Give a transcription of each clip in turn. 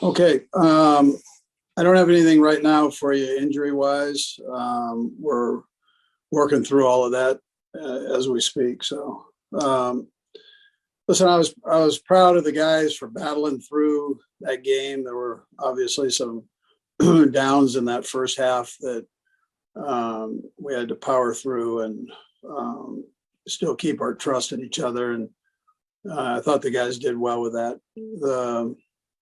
Okay. I don't have anything right now for you injury wise. We're working through all of that as we speak. So, listen, I was proud of the guys for battling through that game. There were obviously some downs in that first half that we had to power through and still keep our trust in each other. And I thought the guys did well with that.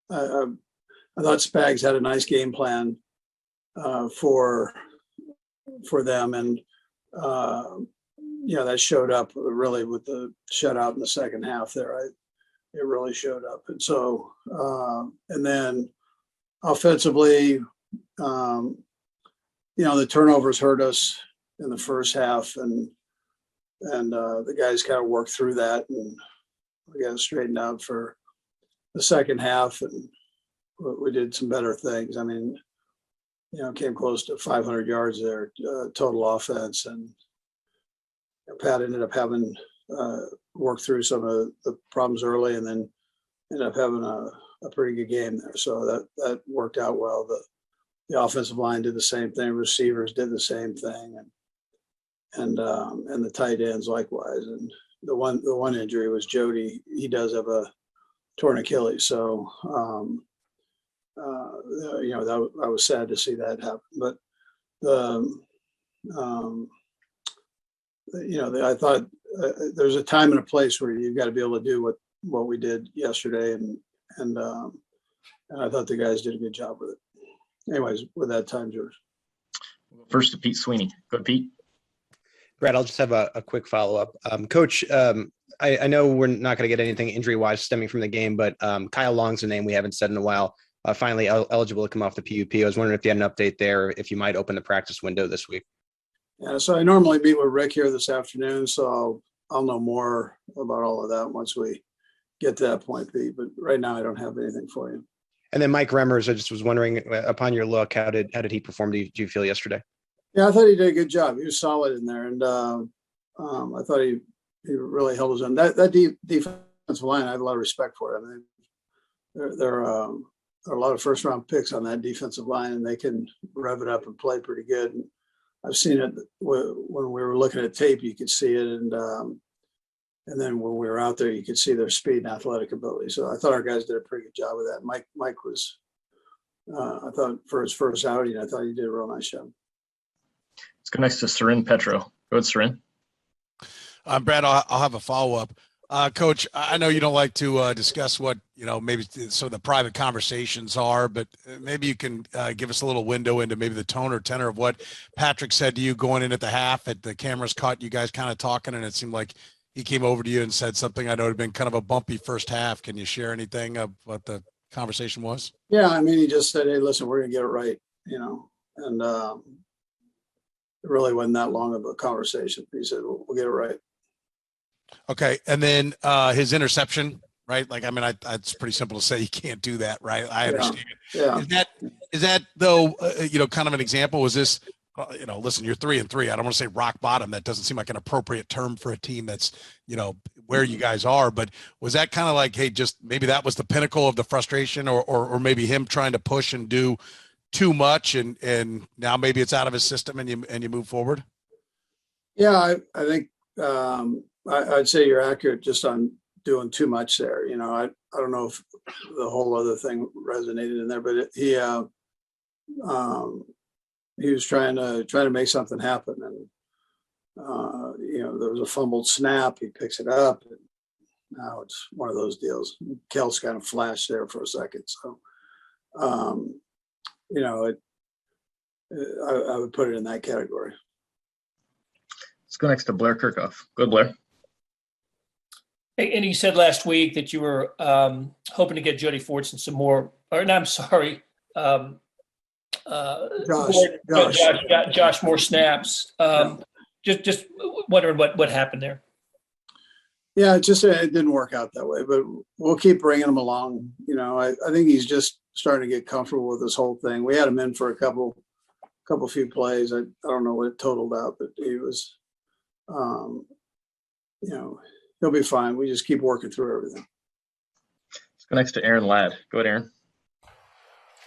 I thought Spags had a nice game plan for them, and that showed up really with the shutout in the second half. It really showed up, and so and then offensively, the turnovers hurt us in the first half, and the guys kind of worked through that, and we got straightened out for the second half, and we did some better things. I mean, came close to 500 yards there, total offense. And Pat ended up having worked through some of the problems early and then ended up having a pretty good game there. So that worked out well. The offensive line did the same thing. Receivers did the same thing. And the tight ends likewise. And the one injury was Jody. He does have a torn Achilles. So, I was sad to see that happen, but I thought there's a time and a place where you've got to be able to do what we did yesterday, and I thought the guys did a good job with it. Anyways, with that, time's yours. First to Pete Sweeney. Go ahead, Pete. Brad, I'll just have a quick follow-up. Coach, I know we're not going to get anything injury-wise stemming from the game, but Kyle Long's a name we haven't said in a while. Finally eligible to come off the PUP. I was wondering if you had an update there, if you might open the practice window this week. Yeah, so I normally meet with Rick here this afternoon, so I'll know more about all of that once we get to that point, Pete. But right now, I don't have anything for you. And then Mike Remmers, I just was wondering, upon your look, how did he perform? Do you feel yesterday? Yeah, I thought he did a good job. He was solid in there, and I thought he really held his own. That defensive line, I have a lot of respect for it. I mean, there are a lot of first-round picks on that defensive line, and they can rev it up and play pretty good. And I've seen it when we were looking at tape. You could see it, and then when we were out there, you could see their speed and athletic ability. So I thought our guys did a pretty good job with that. Mike was, I thought for his first outing, I thought he did a real nice job. Let's go next to Sarin Petro. Go ahead, Sarin. Brad, I'll have a follow-up. Coach, I know you don't like to discuss what, maybe some of the private conversations are, but maybe you can give us a little window into maybe the tone or tenor of what Patrick said to you going in at the half. At the cameras caught you guys kind of talking, and it seemed like he came over to you and said something. I know it had been kind of a bumpy first half. Can you share anything of what the conversation was? Yeah, I mean, he just said, "Hey, listen, we're going to get it right," and it really wasn't that long of a conversation. He said, "We'll get it right." Okay. And then his interception, right? Like, I mean, it's pretty simple to say you can't do that, right? I understand. Yeah. Is that though, kind of an example? Was this, listen, you're 3-3. I don't want to say rock bottom. That doesn't seem like an appropriate term for a team that's, where you guys are. But was that kind of like, hey, just maybe that was the pinnacle of the frustration or maybe him trying to push and do too much and now maybe it's out of his system and you move forward? Yeah, I think I'd say you're accurate just on doing too much there. I don't know if the whole other thing resonated in there, but he was trying to make something happen, and there was a fumbled snap. He picks it up, and now it's one of those deals. Kel's kind of flashed there for a second, so I would put it in that category. Let's go next to Blair Kirchhoff. Go ahead, Blair. And you said last week that you were hoping to get Jody Fortson some more, or no, I'm sorry, Josh more snaps. Just wondering what happened there. Yeah, it didn't work out that way, but we'll keep bringing him along. I think he's just starting to get comfortable with this whole thing. We had him in for a few plays. I don't know what it totaled out, but he was, he'll be fine. We just keep working through everything. Let's go next to Aaron Ladd. Go ahead, Aaron.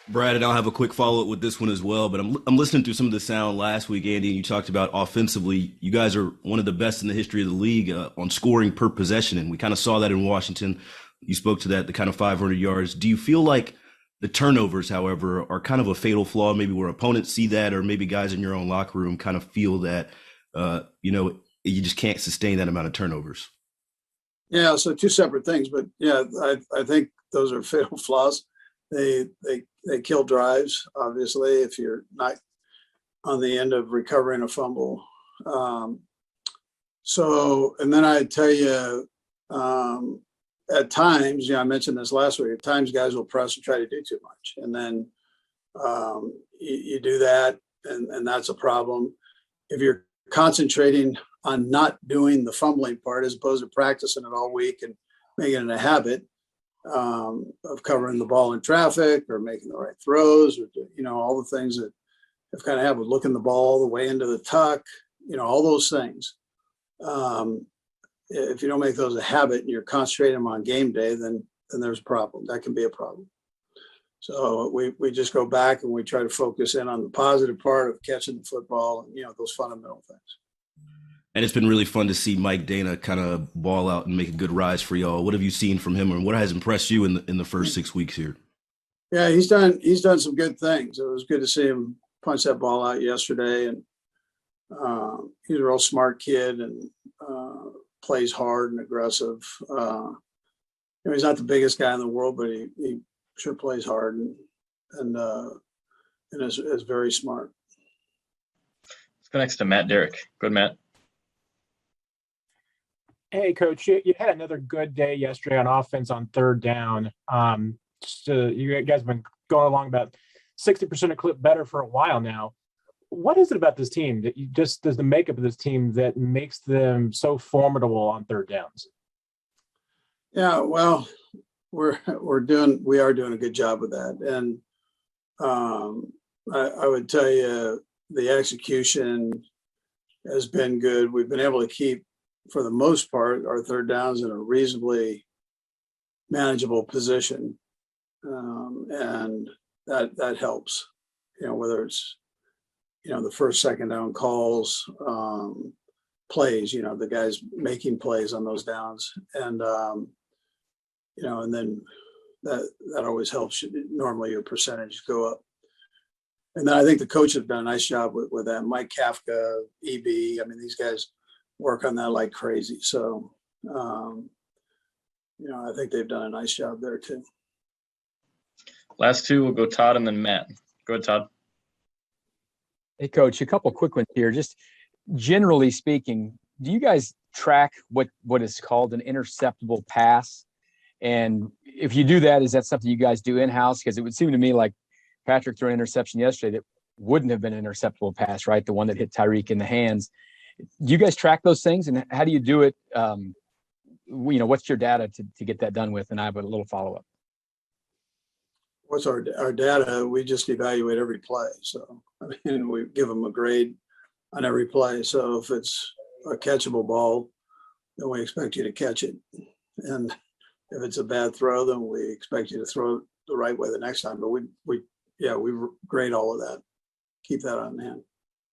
Brad, and I'll have a quick follow-up with this one as well, but I'm listening through some of the sound last week, Andy, and you talked about offensively. You guys are one of the best in the history of the league on scoring per possession, and we kind of saw that in Washington. You spoke to that, the kind of 500 yards. Do you feel like the turnovers, however, are kind of a fatal flaw, maybe where opponents see that, or maybe guys in your own locker room kind of feel that, you just can't sustain that amount of turnovers? Yeah, so two separate things, but yeah, I think those are fatal flaws. They kill drives, obviously, if you're not on the end of recovering a fumble. And then I tell you, at times, I mentioned this last week, at times guys will press and try to do too much. And then you do that, and that's a problem. If you're concentrating on not doing the fumbling part as opposed to practicing it all week and making it a habit of covering the ball in traffic or making the right throws, or all the things that have kind of with looking the ball all the way into the tuck, all those things. If you don't make those a habit and you're concentrating them on game day, then there's a problem. That can be a problem. So we just go back and we try to focus in on the positive part of catching the football and those fundamental things. And it's been really fun to see Mike Dana kind of ball out and make a good rise for y'all. What have you seen from him, and what has impressed you in the first 6 weeks here? Yeah, he's done some good things. It was good to see him punch that ball out yesterday, and he's a real smart kid and plays hard and aggressive. He's not the biggest guy in the world, but he sure plays hard and is very smart. Let's go next to Matt Derrick. Good, Matt. Hey, Coach, you had another good day yesterday on offense on third down. You guys have been going along about 60% a clip better for a while now. What is it about this team that does the makeup of this team that makes them so formidable on third downs? Yeah, well, we are doing a good job with that. And I would tell you the execution has been good. We've been able to keep, for the most part, our third downs in a reasonably manageable position. And that helps, whether it's, the first, second down calls, plays, the guys making plays on those downs. And, and then that always helps. Normally your percentage go up. And then I think the coach has done a nice job with that. Mike Kafka, EB, these guys work on that like crazy. So, I think they've done a nice job there too. Last two, we'll go Todd and then Matt. Go ahead, Todd. Hey, Coach, a couple quick ones here. Just generally speaking, do you guys track what is called an interceptable pass? And if you do that, is that something you guys do in-house? Because it would seem to me like Patrick threw an interception yesterday that wouldn't have been an interceptable pass, right? The one that hit Tyreek in the hands. Do you guys track those things, and how do you do it? What's your data to get that done with? And I have a little follow-up. What's our data? We just evaluate every play. So, we give them a grade on every play. So if it's a catchable ball, then we expect you to catch it. And if it's a bad throw, then we expect you to throw it the right way the next time. But we grade all of that. Keep that on hand.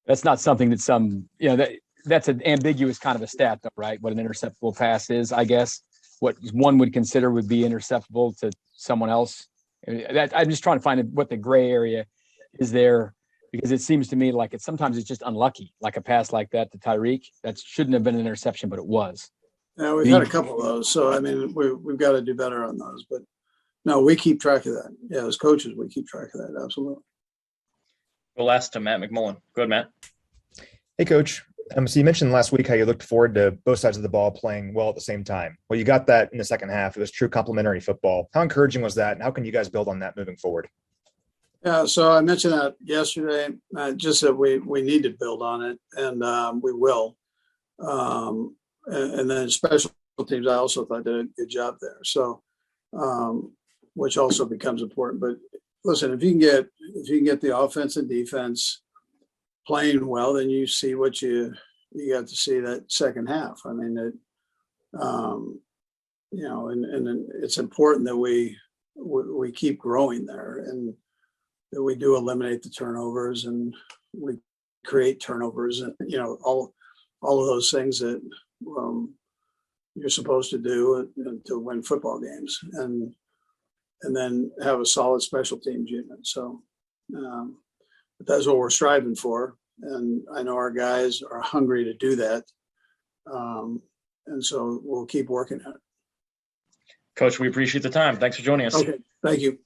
That's not something that that's an ambiguous kind of a stat, though, right? What an interceptable pass is, I guess. What one would consider would be interceptable to someone else. I'm just trying to find what the gray area is there, because it seems to me like sometimes it's just unlucky, like a pass like that to Tyreek. That shouldn't have been an interception, but it was. Yeah, we've had a couple of those. So, we've got to do better on those. But no, we keep track of that. Yeah, as coaches, we keep track of that. Absolutely. Go last to Matt McMullen. Go ahead, Matt. Hey, Coach. So you mentioned last week how you looked forward to both sides of the ball playing well at the same time. Well, you got that in the second half. It was true complementary football. How encouraging was that, and how can you guys build on that moving forward? Yeah, so I mentioned that yesterday, just that we need to build on it, and we will. And then special teams, I also thought did a good job there. So, which also becomes important. But listen, if you can get the offense and defense playing well, then you see what you got to see that second half. And it's important that we keep growing there. And that we do eliminate the turnovers and we create turnovers and, all of those things that you're supposed to do to win football games and then have a solid special teams unit. So but that's what we're striving for. And I know our guys are hungry to do that. And so we'll keep working at it. Coach, we appreciate the time. Thanks for joining us. Okay. Thank you.